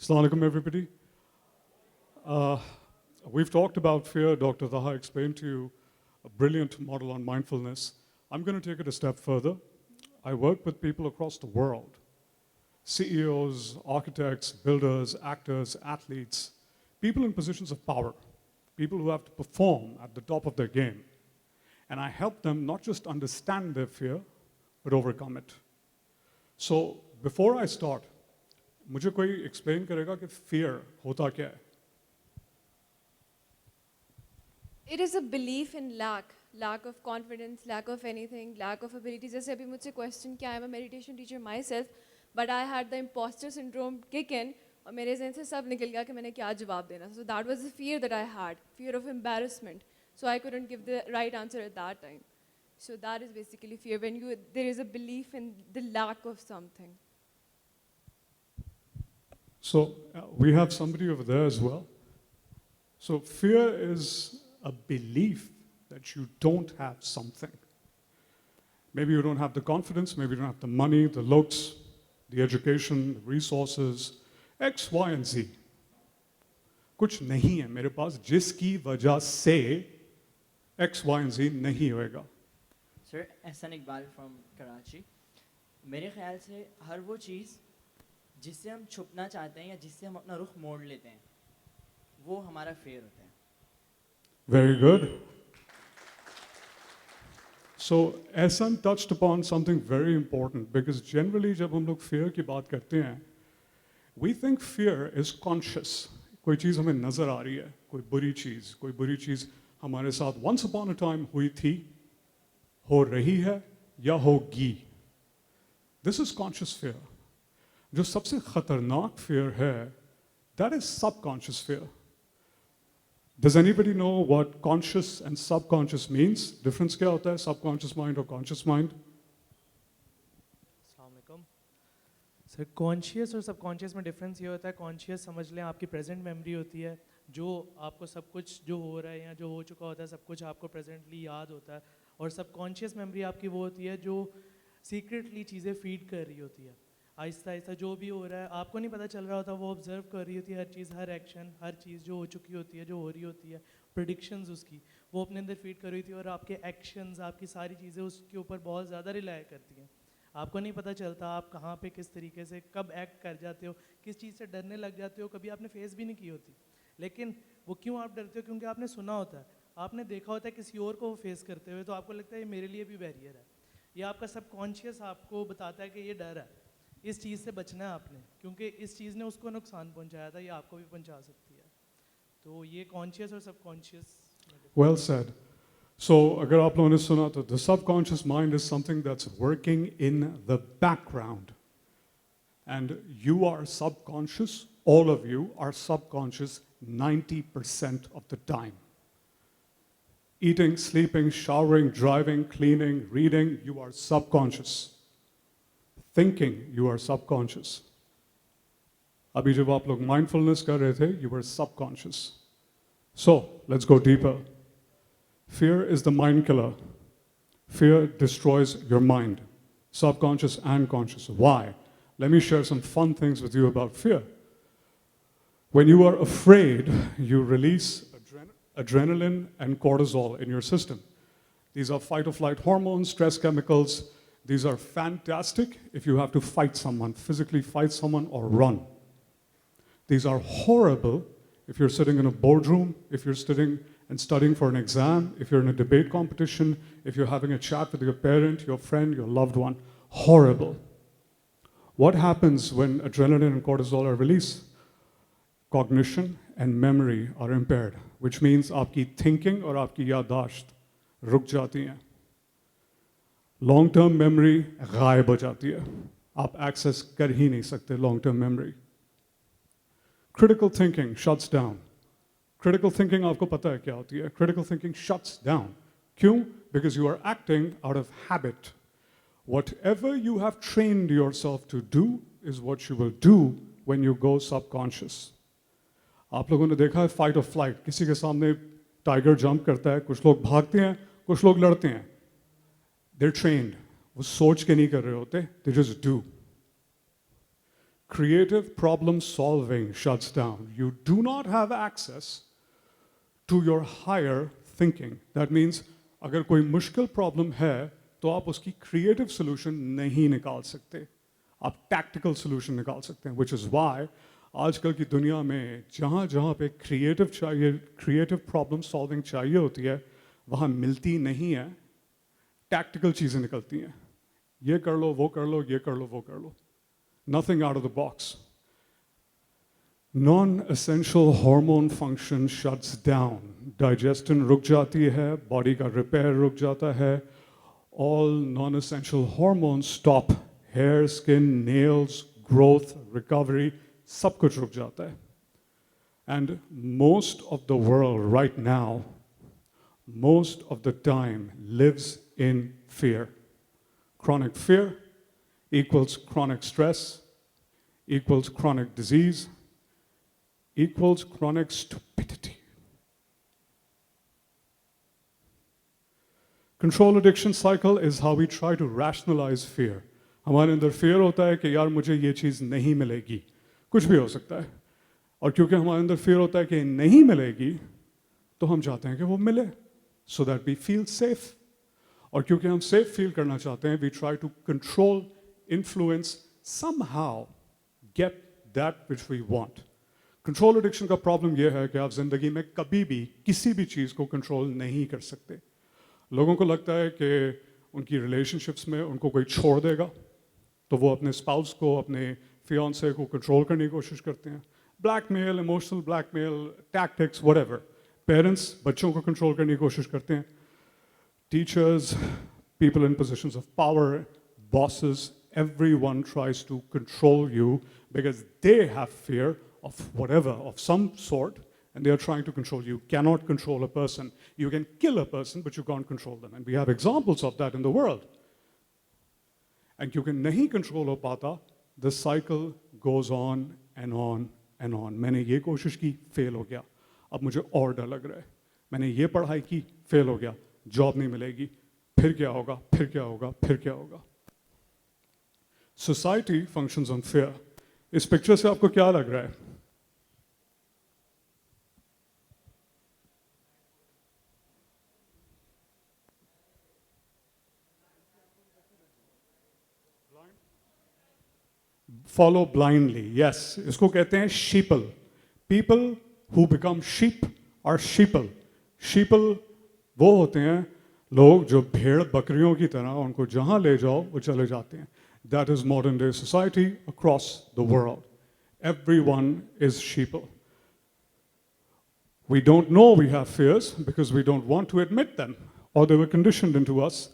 Assalamu alaikum, everybody. We've talked about fear. Dr. Taha explained to you a brilliant model on mindfulness. I'm going to take it a step further. I work with people across the world, CEOs, architects, builders, actors, athletes, people in positions of power, people who have to perform at the top of their game. And I help them not just understand their fear, but overcome it. So before I start, मुझे कोई explain करेगा कि fear होता क्या है? It is a belief in lack of confidence, lack of anything, lack of ability. जैसे अभी मुझसे question किया, I'm a meditation teacher myself, but I had the imposter syndrome kick in, और मेरे ज़हन से सब निकल गया कि मैंने क्या जवाब देना. So that was the fear that I had, fear of embarrassment. So I couldn't give the right answer at that time. So that is basically fear, when there is a belief in the lack of something. So we have somebody over there as well. So fear is a belief that you don't have something. Maybe you don't have the confidence, maybe you don't have the money, the looks, the education, the resources, X, Y, and Z. कुछ नहीं है मेरे पास जिसकी वजह से X, Y, and Z नहीं होएगा. Sir, Ahsan Iqbal from Karachi. मेरे ख्याल से हर वो चीज़ जिससे हम छुपना चाहते हैं या जिससे हम अपना रुख मोड़ लेते हैं, वो हमारा फेयर होता है. Very good. So Ahsan touched upon something very important, because generally जब हम लोग fear की बात करते हैं, we think fear is conscious. कोई चीज़ हमें नज़र आ रही है, कोई बुरी चीज़ हमारे साथ once upon a time हुई थी, हो रही है या होगी. This is conscious fear. जो सबसे खतरनाक fear है, that is subconscious fear. Does anybody know what conscious and subconscious means? Difference क्या होता है subconscious mind और conscious mind? अस्सलामुअलैकुम. सर, कॉन्शियस और सबकॉन्शियस में डिफरेंस ये होता है, कॉन्शियस समझ लें आपकी प्रेजेंट मेमोरी होती है, जो आपको सब कुछ जो हो रहा है या जो हो चुका होता है सब कुछ आपको प्रेजेंटली याद होता है, और सबकॉन्शियस मेमोरी आपकी वो होती है जो सीक्रेटली चीज़ें फीड कर रही होती है. आहिस्ता आहिस्ता जो भी हो रहा है आपको नहीं पता चल रहा होता, वो ऑब्जर्व कर रही होती है हर चीज़, हर एक्शन, हर चीज़ जो हो चुकी होती है, जो हो रही होती है, प्रेडिक्शंस उसकी वो अपने अंदर फीड कर रही थी, और आपके एक्शंस, आपकी सारी चीज़ें उसके ऊपर बहुत ज़्यादा रिलाय करती हैं. आपको नहीं पता चलता आप कहाँ पे किस तरीके से कब एक्ट कर जाते हो, किस चीज़ से डरने लग जाते हो, कभी आपने फेस भी नहीं की होती, लेकिन वो क्यों आप डरते हो? क्योंकि आपने सुना होता है, आपने देखा होता है किसी और को वो फेस करते हुए, तो आपको लगता है ये मेरे लिए भी बैरियर है. ये आपका सबकॉन्शियस आपको बताता है कि ये डर है, इस चीज़ से बचना है आपने, क्योंकि इस चीज़ ने उसको नुकसान पहुंचाया था, ये आपको भी पहुंचा सकती है. तो ये कॉन्शियस और सबकॉन्शियस. Well said. So अगर आप लोगों ने सुना तो the subconscious mind is something that's working in the background, and you are subconscious. All of you are subconscious 90% of the time. Eating, sleeping, showering, driving, cleaning, reading, you are subconscious. Thinking, you are subconscious. अभी जब आप लोग mindfulness कर रहे थे, you were subconscious. So, let's go deeper. Fear is the mind killer. Fear destroys your mind, subconscious and conscious. Why? Let me share some fun things with you about fear. When you are afraid, you release adrenaline and cortisol in your system. These are fight or flight hormones, stress chemicals. These are fantastic if you have to fight someone, physically fight someone or run. These are horrible if you're sitting in a boardroom, if you're sitting and studying for an exam, if you're in a debate competition, if you're having a chat with your parent, your friend, your loved one. Horrible. What happens when adrenaline and cortisol are released? Cognition and memory are impaired, which means आपकी thinking और आपकी याददाश्त रुक जाती हैं. Long-term memory गायब हो जाती है. आप access कर ही नहीं सकते long-term memory. Critical thinking shuts down. Critical thinking आपको पता है क्या होती है? Critical thinking shuts down. क्यों? Because you are acting out of habit. Whatever you have trained yourself to do is what you will do when you go subconscious. आप लोगों ने देखा है fight or flight. किसी के सामने टाइगर जंप करता है, कुछ लोग भागते हैं, कुछ लोग लड़ते हैं. They're trained. वो सोच के नहीं कर रहे होते. They just do. creative problem solving shuts down. You do not have access to your higher thinking. That means अगर कोई मुश्किल प्रॉब्लम है तो आप उसकी क्रिएटिव सोल्यूशन नहीं निकाल सकते, आप टैक्टिकल सोल्यूशन निकाल सकते हैं, विच इज़ वाई आजकल की दुनिया में जहाँ जहाँ पे क्रिएटिव चाहिए, क्रिएटिव प्रॉब्लम सॉल्विंग चाहिए होती है, वहाँ मिलती नहीं है, टैक्टिकल चीज़ें निकलती हैं, ये कर लो, वो कर लो, ये कर लो, वो कर लो, nothing out of the box. Non-essential hormone function shuts down. Digestion रुक जाती है, body का repair रुक जाता है. All non-essential hormones stop. Hair, skin, nails, growth, recovery, सब कुछ रुक जाता है. And most of the world right now, most of the time lives in fear. Chronic fear equals chronic stress, equals chronic disease, equals chronic stupidity. Control addiction cycle is how we try to rationalize fear. हमारे अंदर fear होता है कि यार मुझे ये चीज़ नहीं मिलेगी, कुछ भी हो सकता है, और क्योंकि हमारे अंदर fear होता है कि नहीं मिलेगी तो हम चाहते हैं कि वो मिले, so that we feel safe. और क्योंकि हम safe feel करना चाहते हैं, we try to control, influence, somehow get that which we want. Control addiction का प्रॉब्लम यह है कि आप जिंदगी में कभी भी किसी भी चीज़ को कंट्रोल नहीं कर सकते. लोगों को लगता है कि उनकी रिलेशनशिप्स में उनको कोई छोड़ देगा तो वो अपने स्पाउस को, अपने फियांसे को कंट्रोल करने की कोशिश करते हैं. Blackmail, emotional blackmail, tactics, whatever. Parents बच्चों को कंट्रोल करने की कोशिश करते हैं. Teachers, people in positions of power, bosses, everyone tries to control you because they have fear of whatever, of some sort, and they are trying to control you. You cannot control a person. You can kill a person, but you can't control them. And we have examples of that in the world. And you can nahi control ho pata, the cycle goes on and on and on. मैंने ये कोशिश की, fail हो गया. अब मुझे और डर लग रहा है. मैंने ये पढ़ाई की, fail हो गया. Job नहीं मिलेगी. फिर क्या होगा? फिर क्या होगा? फिर क्या होगा? Society functions on fear. इस पिक्चर से आपको क्या लग रहा है? Follow blindly. Yes, इसको कहते हैं sheeple. People who become sheep are sheeple. Sheeple वो होते हैं लोग जो भेड़ बकरियों की तरह उनको जहां ले जाओ वो चले जाते हैं. That is modern day society across the world. Everyone is sheeple. We don't know we have fears because we don't want to admit them, or they were conditioned into us.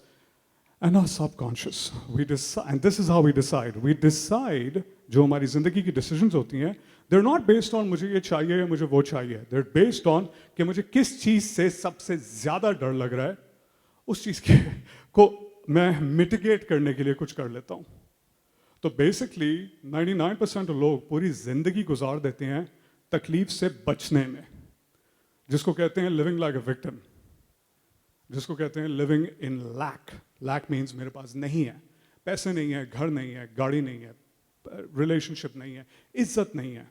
And our subconscious, we decide, and this is how we decide. We decide, जो हमारी ज़िंदगी की decisions होती हैं, they're not based on मुझे ये चाहिए या मुझे वो चाहिए. They're based on कि मुझे किस चीज़ से सबसे ज़्यादा डर लग रहा है, उस चीज़ को मैं mitigate करने के लिए कुछ कर लेता हूँ. तो basically 99% लोग पूरी ज़िंदगी गुजार देते हैं तकलीफ से बचने में, जिसको कहते हैं living like a victim, जिसको कहते हैं living in lack. Lack means मेरे पास नहीं है, पैसे नहीं है, घर नहीं है, गाड़ी नहीं है, relationship नहीं है, इज्जत नहीं है,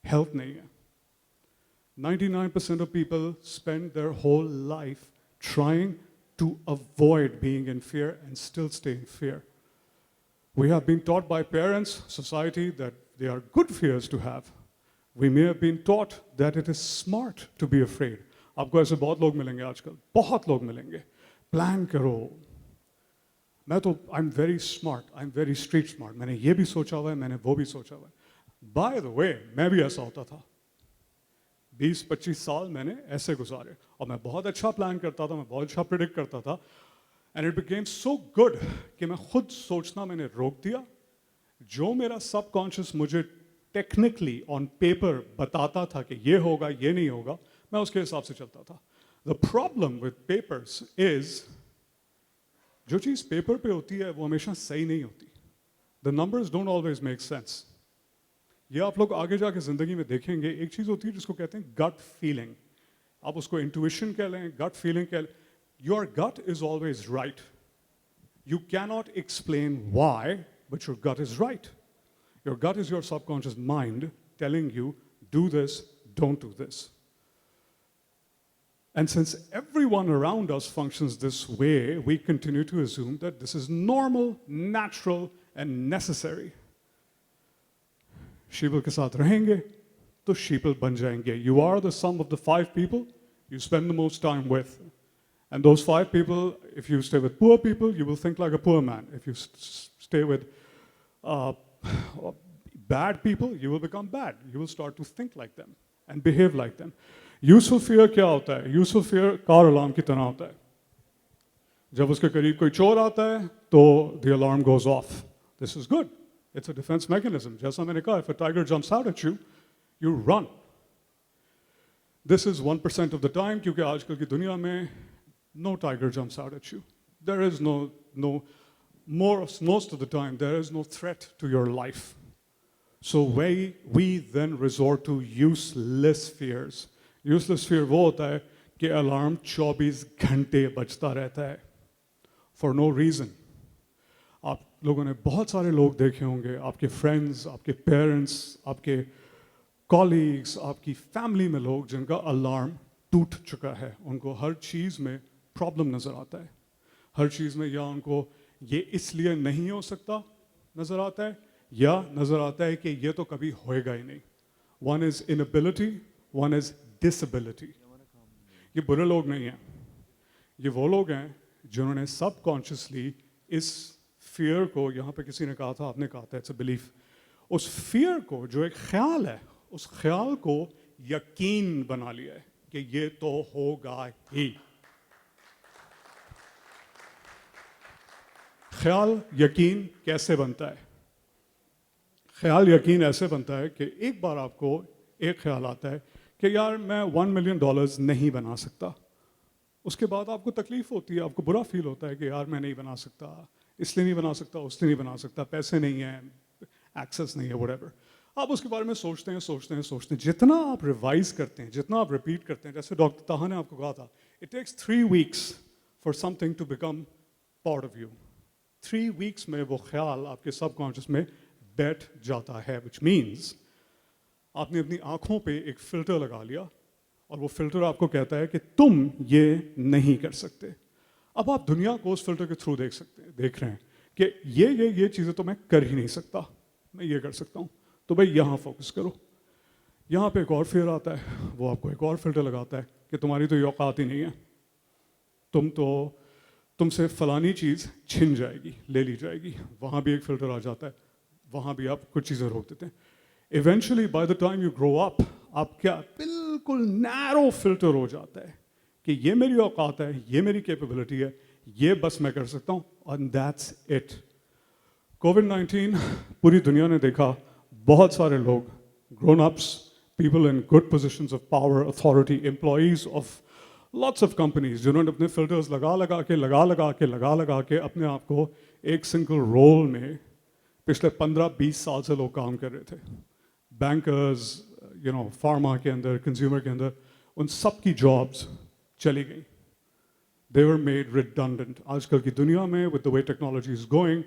health नहीं है. 99% of people spend their whole life trying to avoid being in fear and still stay in fear. We have been taught by parents, society, that they are good fears to have. We may have been taught that it is smart to be afraid. आपको ऐसे बहुत लोग मिलेंगे आजकल, बहुत लोग मिलेंगे. Plan करो. मैं तो I'm very smart, I'm very street smart. मैंने ये भी सोचा हुआ है, मैंने वो भी सोचा हुआ है. By the way, मैं भी ऐसा होता था. 20-25 साल मैंने ऐसे गुजारे और मैं बहुत अच्छा प्लान करता था, मैं बहुत अच्छा प्रिडिक्ट करता था. And it became so good कि मैं खुद सोचना मैंने रोक दिया. जो मेरा subconscious मुझे technically on paper बताता था कि ये होगा, ये नहीं होगा, मैं उसके हिसाब से चलता था. The problem with papers is जो चीज़ पेपर पे होती है वो हमेशा सही नहीं होती. The numbers don't always make sense. ये आप लोग आगे जाके ज़िंदगी में देखेंगे. एक चीज़ होती है जिसको कहते हैं gut feeling. आप उसको intuition कह लें, gut feeling कह लें. Your gut is always right. You cannot explain why, but your gut is right. Your gut is your subconscious mind telling you, do this, don't do this. And since everyone around us functions this way, we continue to assume that this is normal, natural, and necessary. Sheeple के साथ रहेंगे, तो sheeple बन जाएंगे. You are the sum of the 5 people you spend the most time with. And those 5 people, if you stay with poor people, you will think like a poor man. If you stay with bad people, you will become bad. You will start to think like them and behave like them. Useful fear क्या होता है? Useful fear car alarm की तरह होता है. जब उसके करीब कोई चोर आता है, तो the alarm goes off. This is good. It's a defense mechanism. जैसा मैंने कहा, if a tiger jumps out at you, you run. This is 1% of the time, क्योंकि आजकल की दुनिया में no tiger jumps out at you. There is most of the time, there is no threat to your life. So we then resort to useless fears. Useless fear वो होता है कि alarm 24 घंटे बजता रहता है for no reason. आप लोगों ने बहुत सारे लोग देखे होंगे, आपके friends, आपके parents, आपके colleagues, आपकी family में लोग जिनका अलार्म टूट चुका है. उनको हर चीज़ में प्रॉब्लम नज़र आता है. हर चीज़ में या उनको ये इसलिए नहीं हो सकता नज़र आता है, या नज़र आता है कि ये तो कभी होएगा ही नहीं. One is inability, one is disability. ये बुरे लोग नहीं हैं. ये वो लोग हैं जिन्होंने सबकॉन्शियसली इस फियर को, यहाँ पे किसी ने कहा था, आपने कहा था, इट्स अ बिलीफ, उस फियर को जो एक ख्याल है, उस ख्याल को यकीन बना लिया है कि ये तो होगा ही. ख्याल यकीन कैसे बनता है? ख्याल यकीन ऐसे बनता है कि एक बार आपको एक ख्याल आता है कि यार मैं $1 million नहीं बना सकता. उसके बाद आपको तकलीफ होती है, आपको बुरा फील होता है कि यार मैं नहीं बना सकता, इसलिए नहीं बना सकता, उसलिए नहीं बना सकता, पैसे नहीं हैं, एक्सेस नहीं है, व्हाटएवर. आप उसके बारे में सोचते हैं. जितना आप रिवाइज करते हैं, जितना आप रिपीट करते हैं, जैसे डॉक्टर ताहा ने आपको कहा था, it takes 3 weeks for something to become part of you. 3 weeks में वो ख्याल आपके सबकॉन्शियस में बैठ जाता है, विच मीन्स आपने अपनी आँखों पे एक फ़िल्टर लगा लिया और वो फ़िल्टर आपको कहता है कि तुम ये नहीं कर सकते. अब आप दुनिया को उस फ़िल्टर के थ्रू देख रहे हैं कि ये चीज़ें तो मैं कर ही नहीं सकता, मैं ये कर सकता हूँ. तो भाई यहाँ फोकस करो. यहाँ पे एक और फियर आता है, वो आपको एक और फ़िल्टर लगाता है कि तुम्हारी तो ये औकात ही नहीं है, तुमसे फ़लानी चीज़ छिन जाएगी, ले ली जाएगी. वहाँ भी एक फ़िल्टर आ जाता है, वहाँ भी आप कुछ चीज़ें रोक देते हैं. Eventually, by the time you grow up, आप क्या बिल्कुल नैरो फिल्टर हो जाता है कि ये मेरी औकात है, ये मेरी कैपेबिलिटी है, ये बस मैं कर सकता हूँ, and that's it. COVID-19 पूरी दुनिया ने देखा, बहुत सारे लोग, grown-ups, people in good positions of power, authority, employees of lots of companies, जिन्होंने अपने filters लगा के अपने आप को एक single role में पिछले 15-20 साल से लोग काम कर रहे थे. बैंकर्स, फार्मा के अंदर, कंज्यूमर के अंदर, उन सब की जॉब्स चली गई. They were made redundant. आजकल की दुनिया में, with the way technology is going,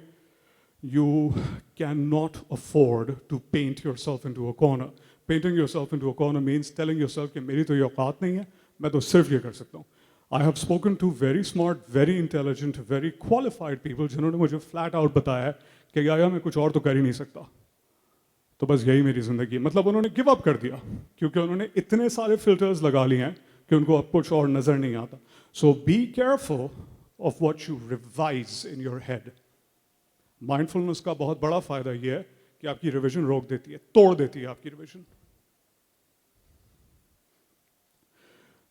you cannot afford to paint yourself into a corner. Painting yourself into a corner means telling yourself कि मेरी तो ये औकात नहीं है, मैं तो सिर्फ ये कर सकता हूँ. I have spoken to very smart, very intelligent, very qualified people जिन्होंने मुझे flat out बताया कि यार मैं कुछ और तो कर ही नहीं सकता, तो बस यही मेरी ज़िंदगी. मतलब उन्होंने गिव अप कर दिया क्योंकि उन्होंने इतने सारे फिल्टर्स लगा लिए हैं कि उनको अब कुछ और नज़र नहीं आता. So be careful of what you revise in your head. Mindfulness का बहुत बड़ा फ़ायदा ये है कि आपकी रिविजन रोक देती है, तोड़ देती है आपकी रिविजन.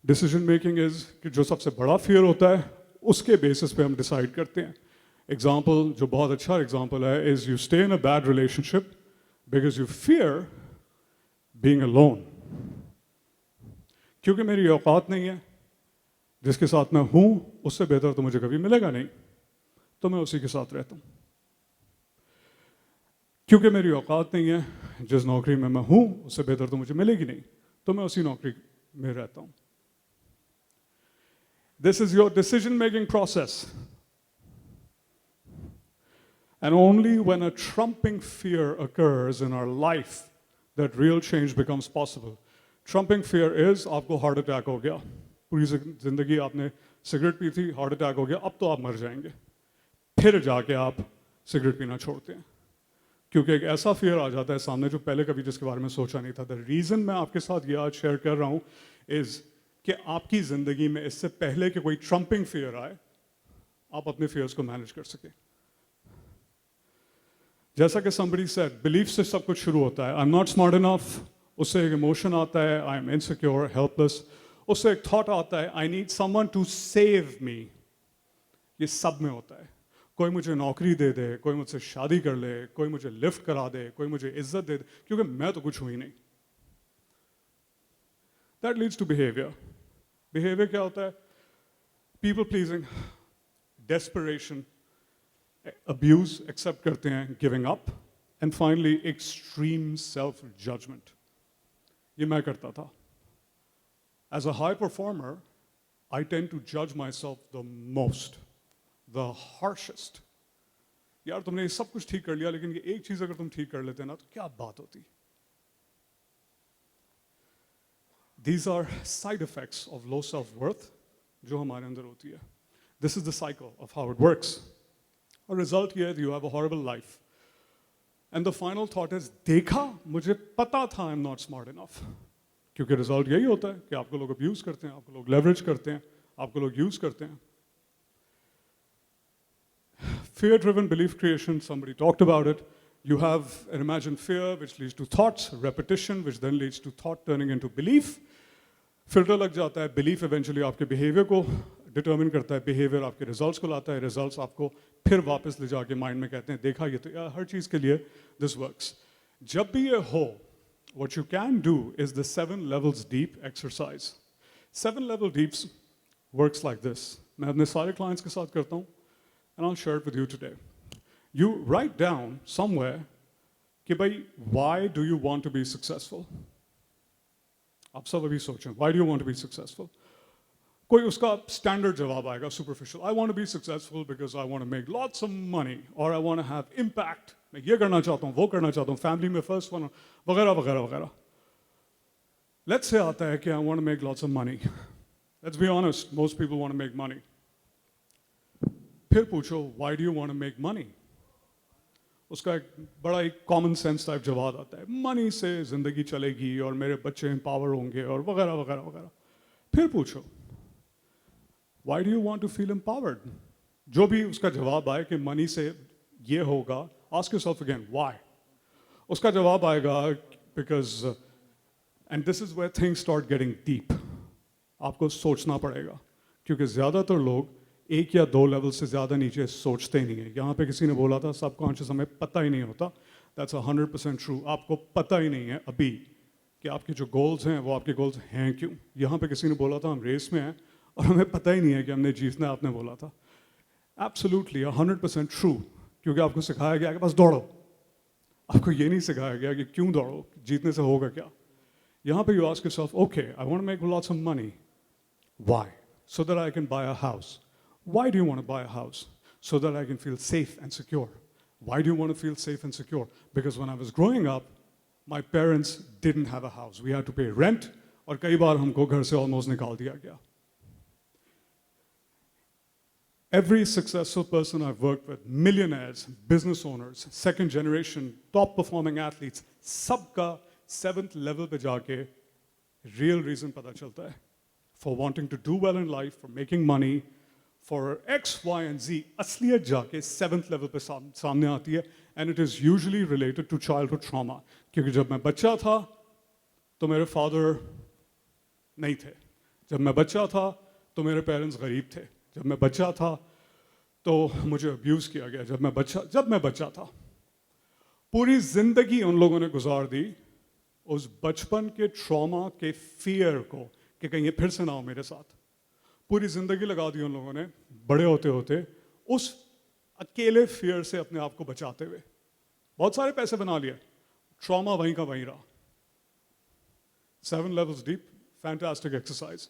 डिसीजन मेकिंग इज कि जो सबसे बड़ा फियर होता है उसके बेसिस पे हम डिसाइड करते हैं. एग्जाम्पल जो बहुत अच्छा एग्जाम्पल है is you stay in a bad relationship because you fear being alone. क्योंकि मेरी औकात नहीं है, जिसके साथ मैं हूं उससे बेहतर तो मुझे कभी मिलेगा नहीं, तो मैं उसी के साथ रहता हूं. क्योंकि मेरी औकात नहीं है, जिस नौकरी में मैं हूं उससे बेहतर तो मुझे मिलेगी नहीं, तो मैं उसी नौकरी में रहता हूं. This is your decision making process. And only when a trumping fear occurs in our life that real change becomes possible. Trumping fear is आपको हार्ट अटैक हो गया, पूरी जिंदगी आपने सिगरेट पी थी, हार्ट अटैक हो गया, अब तो आप मर जाएंगे, फिर जाके आप सिगरेट पीना छोड़ते हैं, क्योंकि एक ऐसा फियर आ जाता है सामने जो पहले कभी जिसके बारे में सोचा नहीं था. द रीज़न मैं आपके साथ ये आज शेयर कर रहा हूँ इज़ कि आपकी ज़िंदगी में इससे पहले कि कोई ट्रम्पिंग फियर आए, आप अपने फियर्स को मैनेज कर सकें. जैसा कि somebody said, बिलीफ से सब कुछ शुरू होता है. I am not smart enough, उससे एक इमोशन आता है, आई एम इनसिक्योर, हेल्पलेस, उससे एक थॉट आता है, I need someone to save me. ये सब में होता है. कोई मुझे नौकरी दे दे, कोई मुझसे शादी कर ले, कोई मुझे लिफ्ट करा दे, कोई मुझे इज्जत दे दे, क्योंकि मैं तो कुछ हुई नहीं. That leads to behaviour. Behaviour क्या होता है? People pleasing, desperation, abuse accept करते हैं, giving up, and finally extreme self judgement. ये मैं करता था. As a high performer I tend to जज myself the most, the harshest. यार तुमने ये सब कुछ ठीक कर लिया, लेकिन ये एक चीज अगर तुम ठीक कर लेते ना तो क्या बात होती. These are side effects of low self-worth जो हमारे अंदर होती है. This is the cycle of how it works. और result ये है you have a horrible life. And the final thought is, देखा, मुझे पता था I'm not smart enough. क्योंकि result यही होता है कि आपको लोग abuse करते हैं, आपको लोग leverage करते हैं, आपको लोग use करते हैं. Fear-driven belief creation, somebody talked about it. You have an imagined fear which leads to thoughts, repetition which then leads to thought turning into belief. Filter लग जाता है, बिलीफ इवेंचुअली आपके बिहेवियर को डिटर्मिन करता है, behaviour आपके results को लाता है, रिजल्ट्स आपको फिर वापस ले जाके माइंड में कहते हैं देखा ये तो यार हर चीज़ के लिए दिस वर्क्स. जब भी ये हो, what you can do is the 7 levels deep exercise. 7 level deeps works like this. मैं अपने सारे क्लाइंट्स के साथ करता हूँ and I'll share it with you today. You write down somewhere कि भाई why do you want to be successful? आप सब अभी सोचें, why do you want to be successful? कोई उसका स्टैंडर्ड जवाब आएगा, superficial. I want to be successful because I want to make lots of money, or I want to have impact. मैं ये करना चाहता हूँ, वो करना चाहता हूँ, फैमिली में फर्स्ट वन, वगैरह वगैरह वगैरह. Let's say आता है कि I want to make lots of money. Let's be honest, most people want to make money. फिर पूछो, why do you want to make money? उसका एक बड़ा एक कॉमन सेंस टाइप जवाब आता है, मनी से जिंदगी चलेगी और मेरे बच्चे एम्पावर होंगे और वगैरह वगैरह वगैरह. फिर पूछो, why do you want to feel empowered? जो भी उसका जवाब आए कि मनी से ये होगा, ask yourself again, why? उसका जवाब आएगा because, and this is where things start getting deep. आपको सोचना पड़ेगा, क्योंकि ज़्यादातर लोग एक या 2 लेवल से ज़्यादा नीचे सोचते ही नहीं है. यहाँ पे किसी ने बोला था सबकॉन्शियस हमें पता ही नहीं होता. That's 100% true. आपको पता ही नहीं है अभी कि आपके जो गोल्स हैं वो आपके गोल्स हैं क्यों. यहाँ पे किसी ने बोला था हम रेस में हैं और हमें पता ही नहीं है कि हमने जीतना है, आपने बोला था. एब्सोल्युटली 100% ट्रू, क्योंकि आपको सिखाया गया कि बस दौड़ो. आपको ये नहीं सिखाया गया कि क्यों दौड़ो, जीतने से होगा क्या. यहाँ पे you ask yourself, okay I want to make lots of money. Why? So that I can buy a house. Why do you want to buy a house? So that I can feel safe and secure. Why do you want to feel safe and secure? Because when I was growing up, my parents didn't have a house. We had to pay rent, और कई बार हमको घर से almost निकाल दिया गया. Every successful person I've worked with, millionaires, business owners, second generation, top performing athletes, सबका 7th level पे जाके real reason पता चलता है. For wanting to do well in life, for making money, for X, Y, and Z, असलियत जाके 7th level पे सामने आती है, and it is usually related to childhood trauma. क्योंकि जब मैं बच्चा था तो मेरे father नहीं थे. जब मैं बच्चा था तो मेरे parents गरीब थे. जब मैं बच्चा था तो मुझे abuse किया गया. जब मैं बच्चा था, पूरी जिंदगी उन लोगों ने गुजार दी उस बचपन के trauma के fear को कि कहीं ये फिर से ना हो मेरे साथ. पूरी जिंदगी लगा दी उन लोगों ने बड़े होते होते उस अकेले फियर से अपने आप को बचाते हुए. बहुत सारे पैसे बना लिए, ट्रॉमा वहीं का वहीं रहा. 7 levels deep, fantastic exercise.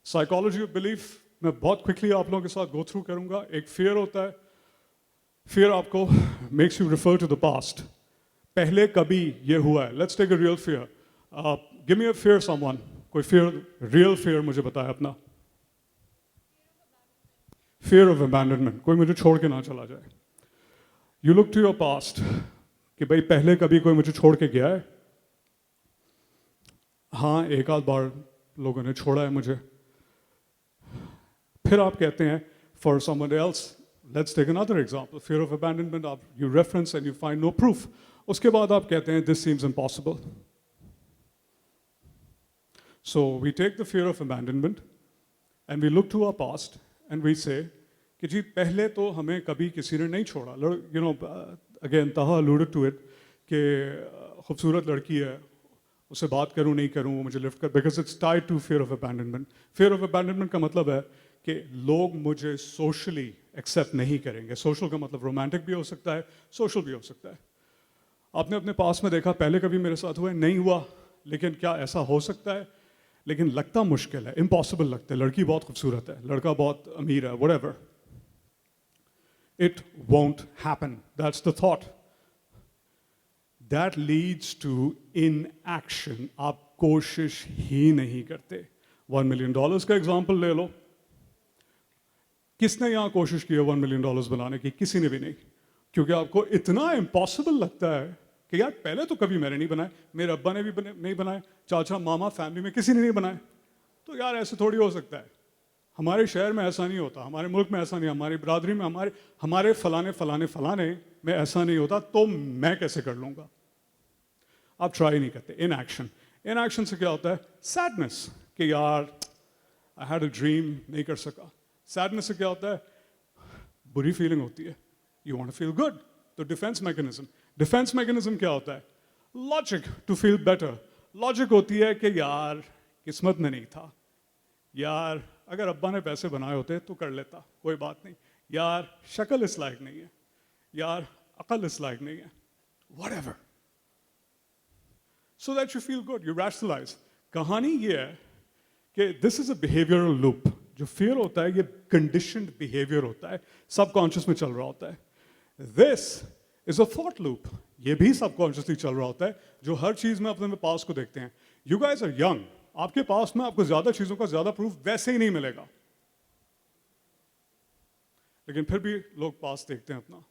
Psychology of belief मैं बहुत क्विकली आप लोगों के साथ गो थ्रू करूंगा. एक फियर होता है, Fear आपको makes you refer to the past. पहले कभी ये हुआ है. Let's take a real fear. Give me a fear, someone. कोई fear, real fear मुझे बताए अपना. Fear of abandonment. कोई मुझे छोड़ के ना चला जाए. You look to your past. कि भाई पहले कभी कोई मुझे छोड़ के गया है. हाँ, एक आध बार लोगों ने छोड़ा है मुझे. फिर आप कहते हैं for someone else. Let's take another example. Fear of abandonment. You reference and you find no proof. उसके बाद आप कहते हैं this seems impossible. So we take the fear of abandonment and we look to our past and we say कि जी पहले तो हमें कभी किसी ने नहीं छोड़ा. You know, again Taha alluded to it कि खूबसूरत लड़की है, उससे बात करूं नहीं करूं वो मुझे लिफ्ट कर, because it's tied to fear of abandonment. Fear of abandonment का मतलब है कि लोग मुझे socially accept नहीं करेंगे. Social का मतलब romantic भी हो सकता है, social भी हो सकता है. आपने अपने पास में देखा पहले कभी मेरे साथ हुआ है, नहीं हुआ, लेकिन क्या ऐसा हो सकता है? लेकिन लगता मुश्किल है, impossible लगता है. लड़की बहुत खूबसूरत है, लड़का बहुत अमीर है, whatever. It won't happen. That's the thought. That leads to inaction. आप कोशिश ही नहीं करते. $1 million का एग्जाम्पल ले लो. किसने यहाँ कोशिश की है $1 million बनाने की? किसी ने भी नहीं. क्योंकि आपको इतना इम्पॉसिबल लगता है कि यार पहले तो कभी मैंने नहीं बनाए, मेरे अब्बा ने भी नहीं बनाए, चाचा मामा फैमिली में किसी ने नहीं बनाए, तो यार ऐसे थोड़ी हो सकता है. हमारे शहर में ऐसा नहीं होता, हमारे मुल्क में ऐसा नहीं, हमारी बरादरी में हमारे फलाने फलाने फलाने में ऐसा नहीं होता, तो मैं कैसे कर लूँगा? आप ट्राई नहीं करते. इन एक्शन से क्या होता है? सैडनेस कि यार आई हैड अ ड्रीम, नहीं कर सका. सैडनेस से क्या होता है? बुरी फीलिंग होती है. You want to feel good. तो डिफेंस मैकेनिज्म क्या होता है? Logic to feel better. Logic होती है कि यार किस्मत में नहीं था, यार अगर अब्बा ने पैसे बनाए होते तो कर लेता, कोई बात नहीं, यार शक्ल इस लायक नहीं है, यार अकल इस लायक नहीं है, whatever. So that you feel good, you rationalize. कहानी ये है कि this is a behavioral loop. जो fear होता है ये conditioned behavior होता है, subconscious में चल रहा होता है. This is a thought loop. ये भी subconsciously चल रहा होता है, जो हर चीज में अपने पास को देखते हैं. You guys are young. आपके पास में आपको ज्यादा चीजों का ज्यादा प्रूफ वैसे ही नहीं मिलेगा, लेकिन फिर भी लोग पास देखते हैं अपना.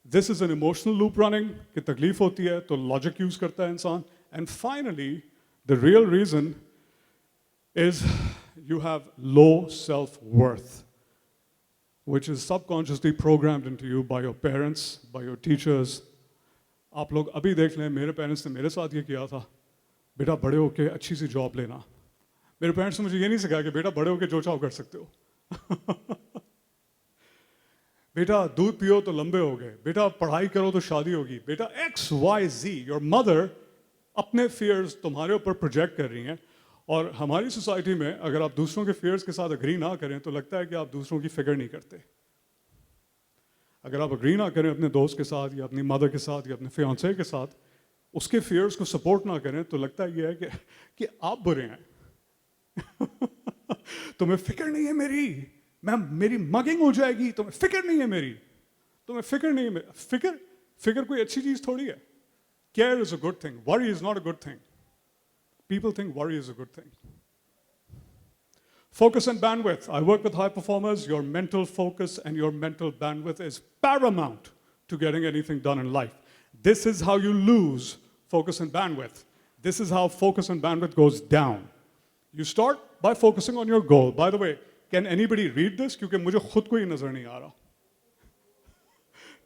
This is an emotional loop running कि तकलीफ होती है तो लॉजिक यूज करता है इंसान. And finally the real reason is you have low self worth, which is subconsciously programmed into you by your parents, by your teachers. आप लोग अभी देख लें, मेरे पेरेंट्स ने मेरे साथ ये किया था, बेटा बड़े होके अच्छी सी जॉब लेना. मेरे पेरेंट्स ने मुझे ये नहीं सिखाया कि बेटा बड़े होके जो चाहो कर सकते हो. बेटा दूध पियो तो लंबे हो गए, बेटा पढ़ाई करो तो शादी होगी, बेटा XYZ. योर मदर अपने फियर्स तुम्हारे ऊपर प्रोजेक्ट कर रही हैं. और हमारी सोसाइटी में अगर आप दूसरों के फियर्स के साथ अग्री ना करें तो लगता है कि आप दूसरों की फिक्र नहीं करते. अगर आप अग्री ना करें अपने दोस्त के साथ या अपनी मदर के साथ या अपने फियांसे के साथ, उसके फियर्स को सपोर्ट ना करें, तो लगता ये है कि आप बुरे हैं. तुम्हें फिक्र नहीं है मेरी मगिंग हो जाएगी, तुम्हें फिक्र नहीं है मेरी, तुम्हें फिक्र नहीं है. फिक्र कोई अच्छी चीज थोड़ी है. Care is a good thing, worry is not a good thing. People think worry is a good thing. Focus and bandwidth. I work with high performers. Your mental focus and your mental bandwidth is paramount to getting anything done in life. This is how you lose focus and bandwidth. This is how focus and bandwidth goes down. You start by focusing on your goal. By the way, can anybody read this? क्योंकि मुझे खुद को ही नजर नहीं आ रहा.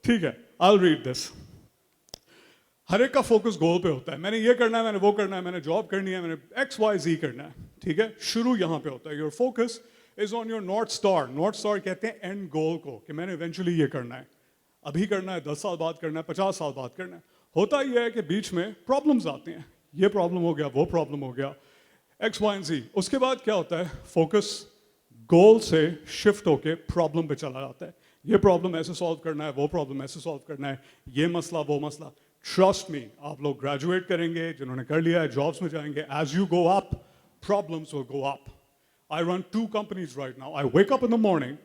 ठीक है, I'll read this. हर एक का फोकस गोल पे होता है. मैंने ये करना है, मैंने वो करना है, मैंने जॉब करनी है, मैंने XYZ करना है. ठीक है, शुरू यहाँ पे होता है. Your focus is on your north star. North star कहते हैं एंड गोल को, कि मैंने इवेंचुअली ये करना है, अभी करना है, 10 साल बाद करना है, 50 साल बाद करना है. होता ये है कि बीच में प्रॉब्लम्स आते हैं, ये प्रॉब्लम हो गया, वो प्रॉब्लम हो गया, XYZ. उसके बाद क्या होता है, फोकस गोल से शिफ्ट होके प्रॉब्लम पे चला जाता है. ये प्रॉब्लम ऐसे सॉल्व करना है, वो प्रॉब्लम ऐसे सॉल्व करना है, ये मसला वो मसला. Trust me, आप लोग ग्रेजुएट करेंगे, जिन्होंने कर लिया है जॉब्स में जाएंगे. As you go up, problems will go up. I run 2 companies right now. I wake up in the morning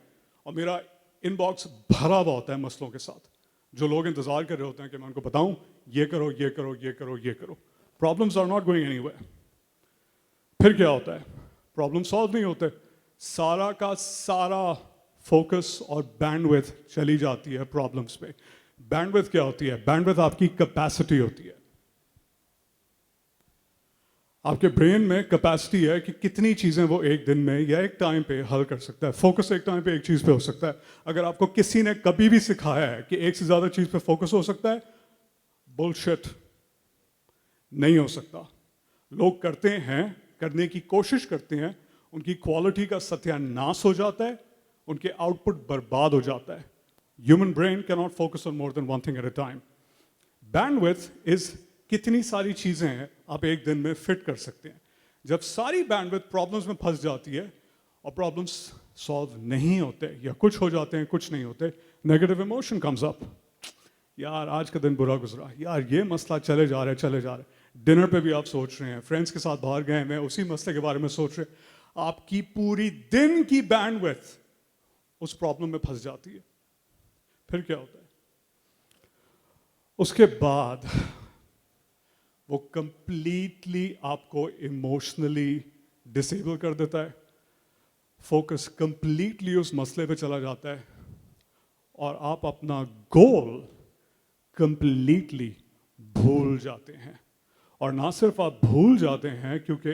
और मेरा इनबॉक्स भरा हुआ होता है मसलों के साथ, जो लोग इंतजार कर रहे होते हैं कि मैं उनको बताऊं ये करो ये करो ये करो ये करो. Problems are not going anywhere. फिर क्या होता है? प्रॉब्लम सॉल्व नहीं होते. सारा का सारा फोकस और बैंडविड्थ चली जाती है प्रॉब्लम्स पे. बैंडविड्थ क्या होती है? बैंडविड्थ आपकी कैपेसिटी होती है. आपके ब्रेन में कैपेसिटी है कि कितनी चीजें वो एक दिन में या एक टाइम पे हल कर सकता है. फोकस एक टाइम पे एक चीज पे हो सकता है. अगर आपको किसी ने कभी भी सिखाया है कि एक से ज्यादा चीज पे फोकस हो सकता है, बुलशिट. नहीं हो सकता. लोग करते हैं, करने की कोशिश करते हैं, उनकी क्वालिटी का सत्यानाश हो जाता है, उनके आउटपुट बर्बाद हो जाता है. Human brain can not focus on more than one thing at a time. Bandwidth is कितनी सारी चीजें हैं आप एक दिन में फिट कर सकते हैं. जब सारी बैंडविड्थ प्रॉब्लम्स में फंस जाती है और प्रॉब्लम्स सॉल्व नहीं होते या कुछ हो जाते हैं कुछ नहीं होते, नेगेटिव इमोशन कम्स अप. यार आज का दिन बुरा गुजरा, यार ये मसला चले जा रहा है चले जा रहा है. डिनर पे भी आप सोच रहे हैं, फ्रेंड्स के साथ बाहर गए हैं, उसी मसले के बारे में सोच रहे हैं. आपकी पूरी दिन की बैंडविड्थ उस प्रॉब्लम में फंस जाती है. फिर क्या होता है? उसके बाद वो कंप्लीटली आपको इमोशनली डिसेबल कर देता है. फोकस कंप्लीटली उस मसले पे चला जाता है और आप अपना गोल कंप्लीटली भूल जाते हैं. और ना सिर्फ आप भूल जाते हैं, क्योंकि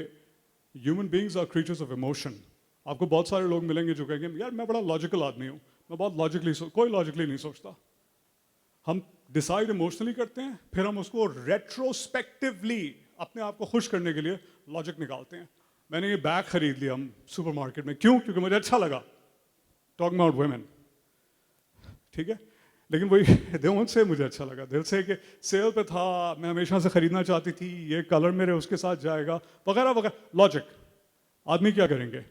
human beings are creatures of emotion. आपको बहुत सारे लोग मिलेंगे जो कहेंगे यार मैं बड़ा लॉजिकल आदमी हूं, मैं बहुत लॉजिकली कोई लॉजिकली नहीं सोचता. हम डिसाइड इमोशनली करते हैं, फिर हम उसको रेट्रोस्पेक्टिवली अपने आप को खुश करने के लिए लॉजिक निकालते हैं. मैंने ये बैग खरीद लिया हम सुपरमार्केट में, क्यों? क्योंकि मुझे अच्छा लगा. टॉकिंग अबाउट वुमेन, ठीक है, लेकिन वही दिल से मुझे अच्छा लगा, दिल से कि सेल पे था, मैं हमेशा से खरीदना चाहती थी, ये कलर मेरे उसके साथ जाएगा वगैरह वगैरह. लॉजिक. आदमी क्या करेंगे?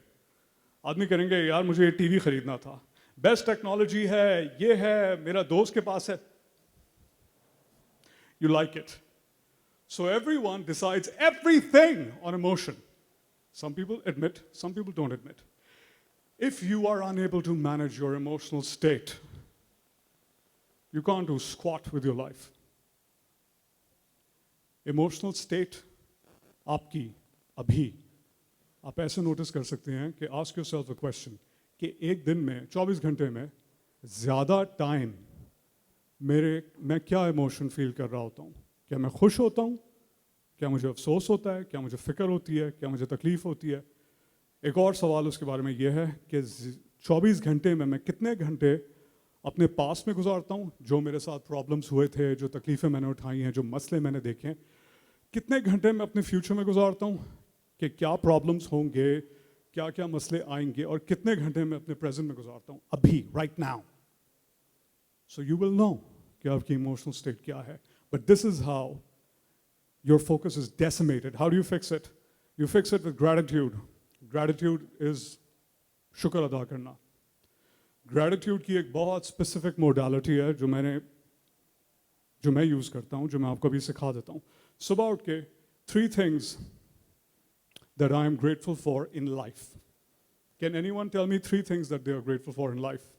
आदमी करेंगे यार मुझे ये टीवी खरीदना था, बेस्ट टेक्नोलॉजी है, ये है, मेरा दोस्त के पास है. You like it. So everyone decides everything on emotion. Some people admit, some people don't admit. If you are unable to manage your emotional state, you can't do squat with your life. Emotional state आपकी अभी आप ऐसे notice कर सकते हैं कि ask yourself a question कि एक दिन में 24 घंटे में ज़्यादा टाइम मैं क्या इमोशन फील कर रहा होता हूँ. क्या मैं खुश होता हूँ? क्या मुझे अफसोस होता है? क्या मुझे फ़िक्र होती है? क्या मुझे तकलीफ़ होती है? एक और सवाल उसके बारे में यह है कि 24 घंटे में मैं कितने घंटे अपने पास में गुजारता हूँ, जो मेरे साथ प्रॉब्लम्स हुए थे, जो तकलीफ़ें मैंने उठाई हैं, जो मसले मैंने देखे हैं. कितने घंटे मैं अपने फ्यूचर में गुजारता हूँ कि क्या प्रॉब्लम्स होंगे, क्या क्या मसले आएंगे, और कितने घंटे मैं अपने प्रेजेंट में गुजारता हूँ अभी, right now. So you will know कि आपकी emotional state क्या है. But this is how your focus is decimated. How do you fix it? You fix it with gratitude. Gratitude is शुक्र अदा करना. Gratitude की एक बहुत specific modality है जो मैं यूज़ करता हूँ, जो मैं आपको भी सिखा देता हूँ. सुबह उठ के 3 things that I am grateful for in life. Can anyone tell me 3 things that they are grateful for in life?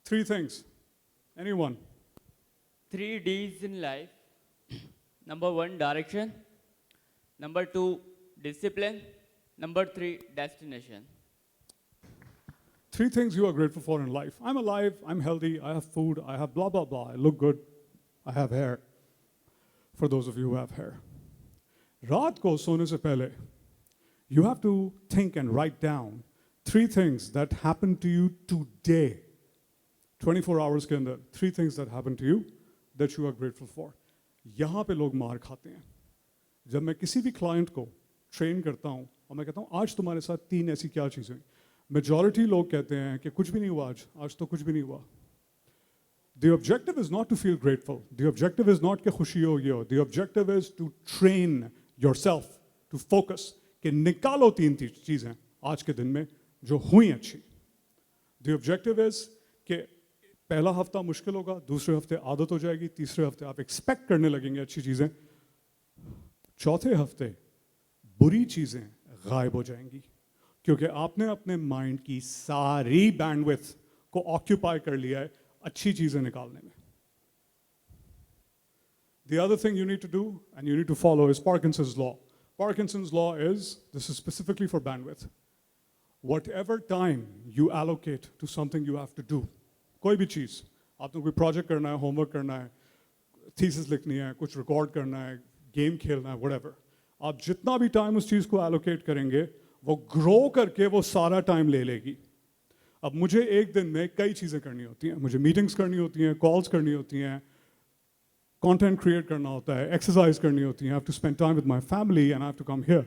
3 things. Anyone? 3 D's in life. Number 1, direction. Number 2, discipline. Number 3, destination. 3 things you are grateful for in life. I'm alive, I'm healthy, I have food, I have blah, blah, blah. I look good, I have hair. For those of you who have hair. रात को सोने से पहले, you have to think and write down 3 things that happened to you today. 24 hours के अंदर 3 things that happened to you that you are grateful for. यहाँ पे लोग मार खाते हैं. जब मैं किसी भी क्लाइंट को ट्रेन करता हूँ और मैं कहता हूँ आज तुम्हारे साथ 3 ऐसी क्या चीज़ें, मेजॉरिटी लोग कहते हैं कि कुछ भी नहीं हुआ आज तो कुछ भी नहीं हुआ. The objective is not to feel grateful. The objective is not कि खुशी हो ये हो. The objective is to train yourself to focus कि निकालो 3 चीज़ें आज के दिन में जो हुई अच्छी. The objective is कि पहला हफ्ता मुश्किल होगा, दूसरे हफ्ते आदत हो जाएगी, तीसरे हफ्ते आप एक्सपेक्ट करने लगेंगे अच्छी चीज़ें, चौथे हफ्ते बुरी चीज़ें गायब हो जाएंगी, क्योंकि आपने अपने माइंड की सारी बैंडविड्थ को ऑक्यूपाई कर लिया है अच्छी चीज़ें निकालने में. The other thing you need to do and you need to follow is Parkinson's law. Parkinson's law is, this is specifically for bandwidth. Whatever time you allocate to something you have to do, कोई भी चीज़, आपने कोई project करना है, homework करना है, thesis लिखनी है, कुछ record करना है, game खेलना है, whatever. आप जितना भी time उस चीज़ को allocate करेंगे, वो grow करके वो सारा time ले लेगी. अब मुझे एक दिन में कई चीज़ें करनी होती हैं. मुझे meetings करनी होती हैं, calls करनी होती हैं, content create करना होता है, exercise करनी होती है, I have to spend time with my family and I have to come here.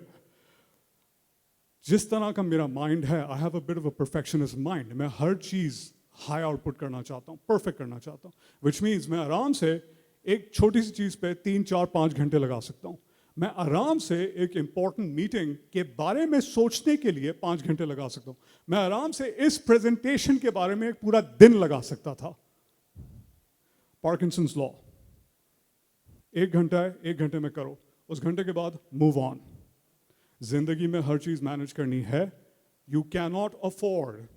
जिस तरह का मेरा mind है, I have a bit of a perfectionist mind. मैं हर चीज़ high output करना चाहता हूँ, perfect करना चाहता हूँ, which means मैं आराम से एक छोटी सी चीज़ पे 3, 4, 5 घंटे लगा सकता हूँ. मैं आराम से एक important meeting के बारे में सोचने के लिए 5 घंटे लगा सकता हूँ. मैं आराम से इस presentation के बारे में एक पूरा दिन लगा सकता था. Parkinson's law. 1 घंटा है, 1 घंटे में करो, उस घंटे के बाद move on. जिंदगी में हर चीज़ मैनेज करनी है. You cannot afford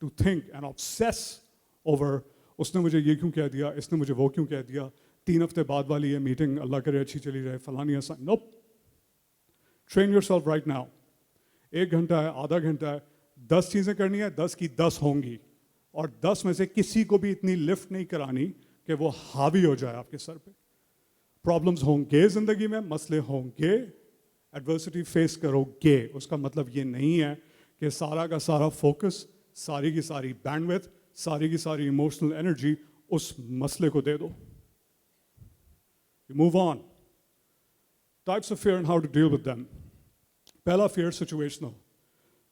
to think and obsess over उसने मुझे ये क्यों कह दिया, इसने मुझे वो क्यों कह दिया, 3 हफ्ते बाद वाली ये मीटिंग अल्लाह करे अच्छी चली जाए, फलानी ऐसा. Nope. Train yourself right now. 1 घंटा है, आधा घंटा है, 10 चीज़ें करनी है, 10 की 10 होंगी, और 10 में से किसी को भी इतनी लिफ्ट नहीं करानी कि वो हावी हो जाए आपके सर पे. प्रॉब्लम्स होंगे ज़िंदगी में, मसले होंगे, एडवर्सिटी फेस करोगे. उसका मतलब ये नहीं है कि सारा का सारा फोकस, सारी की सारी बैंडविड्थ, सारी की सारी इमोशनल एनर्जी उस मसले को दे दो. You move on. Types of fear and how to deal with them. Pehla fear, situational.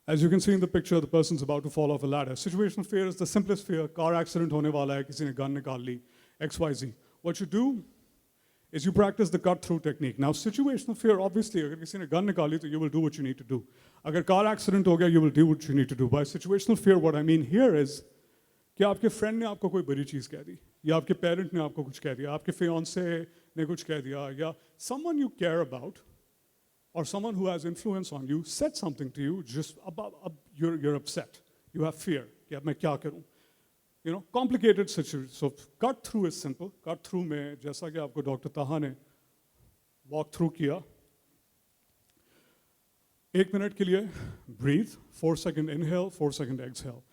As you can see in the picture, the person's about to fall off a ladder. Situational fear is the simplest fear. Car accident hone wala hai, kisi ne gun nikal li, XYZ. What you do is you practice the cut-through technique. Now, situational fear, obviously, agar kisi ne gun nikali, to you will do what you need to do. Agar car accident ho gaya, you will do what you need to do. By situational fear, what I mean here is कि आपके friend ने आपको कोई बड़ी चीज़ कह दी, या आपके parent ने आपको कुछ कह दिया, आपके फियांसे ने कुछ कह दिया, या someone you care about or someone who has influence on you said something to you, just you're upset, you have fear कि अब मैं क्या करूं. You know, complicated situation. So cut through is simple. Cut through में जैसा कि आपको doctor ताहा ने walk through किया, 1 मिनट के लिए breathe, 4 second inhale, 4 second exhale.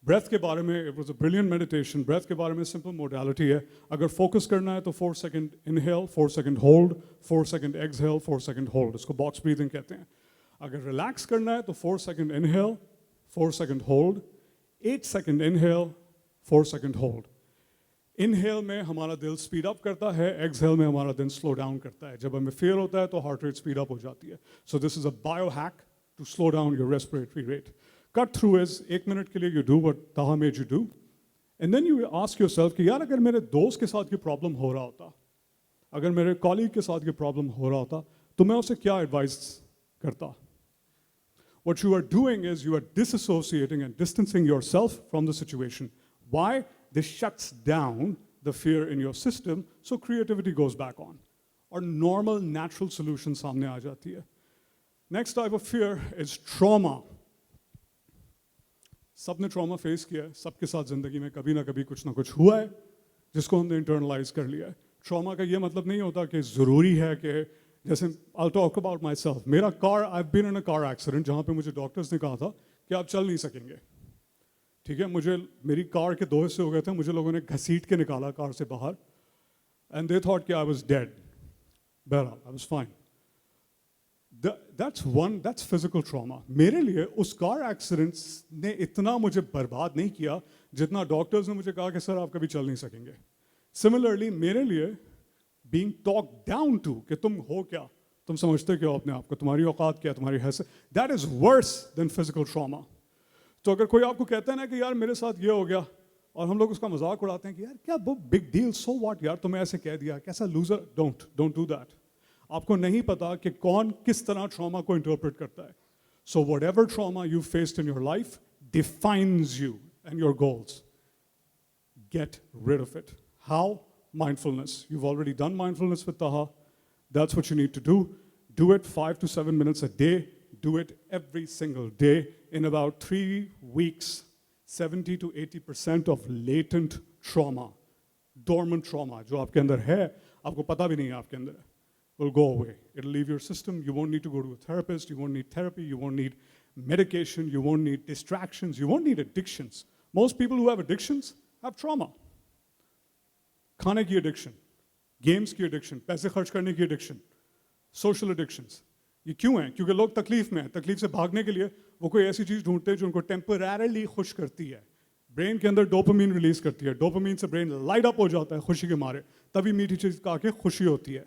Breath के बारे में, it was a brilliant meditation. Breath के बारे में simple modality है. अगर focus करना है तो 4 second inhale, 4 second hold, 4 second exhale, 4 second hold. इसको box breathing कहते हैं. अगर relax करना है तो 4 second inhale, 4 second hold, 8 second inhale, 4 second hold. Inhale में हमारा दिल speed up करता है, exhale में हमारा दिल slow down करता है. जब हमें fear होता है तो heart rate speed up हो जाती है. So this is a biohack to slow down your respiratory rate. Cut through is 1 minute के लिए you do what Taha made you do, and then you ask yourself कि यार अगर मेरे दोस्त के साथ ये प्रॉब्लम हो रहा होता, अगर मेरे कॉलीग के साथ ये प्रॉब्लम हो रहा होता, तो मैं उसे क्या एडवाइस करता. What you are doing is you are disassociating and distancing yourself from the situation. Why? This shuts down the fear in your system, so creativity goes back on. और normal natural solution सामने आ जाती है. Next type of fear is trauma. सबने trauma face किया है, सबके साथ ज़िंदगी में कभी ना कभी कुछ ना कुछ हुआ है जिसको हमने इंटरनलाइज कर लिया है. ट्रॉमा का ये मतलब नहीं होता कि ज़रूरी है कि जैसे I'll talk about myself. मेरा car, I've been in a car accident जहाँ पे मुझे डॉक्टर्स ने कहा था कि आप चल नहीं सकेंगे. ठीक है, मुझे मेरी कार के 2 हिस्से हो गए थे, मुझे लोगों ने घसीट के निकाला कार से बाहर, and they thought कि I was dead. बहरहाल, I was fine. That's physical trauma. मेरे लिए उस कार एक्सीडेंट ने इतना मुझे बर्बाद नहीं किया जितना डॉक्टर्स ने मुझे कहा कि सर आप कभी चल नहीं सकेंगे. Similarly, मेरे लिए being talked down to कि तुम हो क्या, तुम समझते क्या हो अपने आप को, तुम्हारी औकात क्या है, तुम्हारी हैसियत, that is worse than physical trauma. तो अगर कोई आपको कहता है ना कि यार मेरे साथ ये हो गया, और हम लोग उसका मजाक उड़ाते हैं कि यार क्या वो बिग डील, सो व्हाट यार तुम्हें ऐसे कह दिया, कैसा लूजर. Don't do that. आपको नहीं पता कि कौन किस तरह ट्रॉमा को इंटरप्रेट करता है. So whatever trauma you faced in your life defines you and your goals. Get rid of it. How? Mindfulness. You've already done mindfulness with Taha. That's what you need to do. Do it 5 to 7 minutes a day. Do it every single day. In about 3 weeks, 70 to 80% of latent trauma, dormant trauma, जो आपके अंदर है, आपको पता भी नहीं है आपके अंदर है, will go away. It'll leave your system. You won't need to go to a therapist. You won't need therapy. You won't need medication. You won't need distractions. You won't need addictions. Most people who have addictions have trauma. खाने की addiction, games की addiction, पैसे खर्च करने की addiction, social addictions. ये क्यों है? क्योंकि लोग तकलीफ में हैं. तकलीफ से भागने के लिए वो कोई ऐसी चीज़ ढूंढते हैं जो उनको temporarily खुश करती है. ब्रेन के अंदर डोपामीन रिलीज करती है. डोपामीन से ब्रेन लाइट अप हो जाता है खुशी के मारे. तभी मीठी चीज़ खा के खुशी होती है.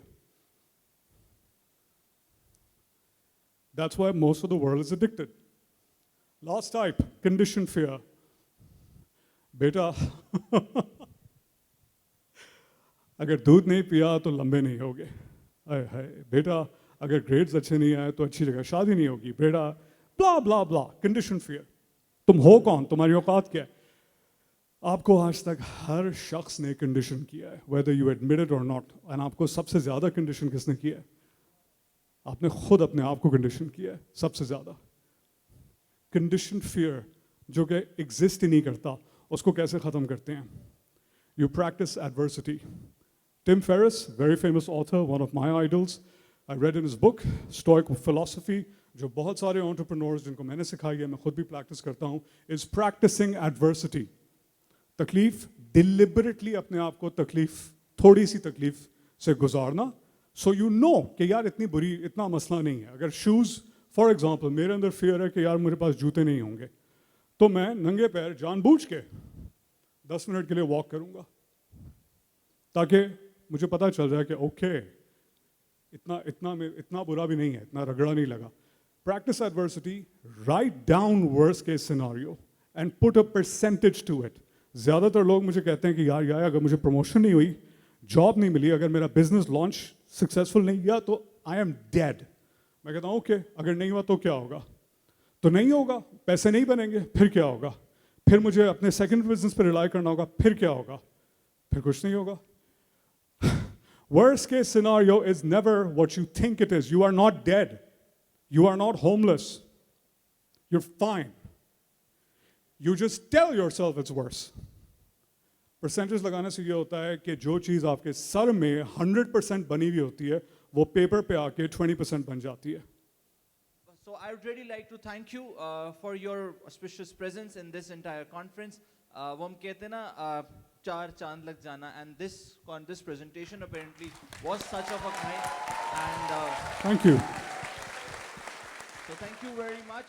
That's why most of the world is addicted. Last type, conditioned fear. बेटा अगर दूध नहीं पिया तो लंबे नहीं होगे. हाय हाय बेटा अगर ग्रेड्स अच्छे नहीं आए तो अच्छी जगह शादी नहीं होगी. बेटा ब्ला ब्ला ब्ला. Condition fear. तुम हो कौन? तुम्हारी औकात क्या है? आपको आज तक हर शख्स ने कंडीशन किया है, whether you admit it or not. और आपको सबसे ज़्यादा कंडीशन किसने किया है? आपने खुद अपने आप को कंडीशन किया है सबसे ज़्यादा. कंडीशन फियर जो कि एग्जिस्ट ही नहीं करता, उसको कैसे ख़त्म करते हैं? You practice adversity. Tim Ferriss, very famous author, one of my idols. I read in his book, Stoic Philosophy, जो बहुत सारे entrepreneurs जिनको मैंने सिखाई है, मैं खुद भी practice करता हूँ, is practicing adversity. तकलीफ deliberately अपने आप को तकलीफ, थोड़ी सी तकलीफ से गुजारना, so you know कि यार इतनी बुरी, इतना मसला नहीं है. अगर shoes, for example, मेरे अंदर fear है कि यार मेरे पास जूते नहीं होंगे, तो मैं नंगे पैर जानबूझ के 10 मिनट के लिए वॉक करूंगा ताकि मुझे पता चल जाए कि ओके इतना बुरा भी नहीं है, इतना रगड़ा नहीं लगा. Practice adversity, write down worst case scenario and put a percentage to it. ज़्यादातर लोग मुझे कहते हैं कि यार अगर मुझे प्रमोशन नहीं हुई, जॉब नहीं मिली, अगर मेरा बिजनेस लॉन्च सक्सेसफुल नहीं गया तो आई एम डेड. मैं कहता हूँ ओके अगर नहीं हुआ तो क्या होगा? तो नहीं होगा, पैसे नहीं बनेंगे, फिर क्या होगा? फिर मुझे अपने सेकंड बिजनेस पर रिलाई करना होगा, फिर क्या होगा? फिर कुछ नहीं होगा. Worst case scenario is never what you think it is. You are not dead. You are not homeless. You're fine. You just tell yourself it's worse. Percentage लगाने से ये होता है कि जो चीज़ आपके सर में 100% बनी हुई होती है वो पेपर पे आके 20% बन जाती है. So I would really like to thank you for your auspicious presence in this entire conference. वो हम कहते हैं ना चार चांद लग जाना, and this presentation apparently was such of a kind, and Thank you. so thank you very much.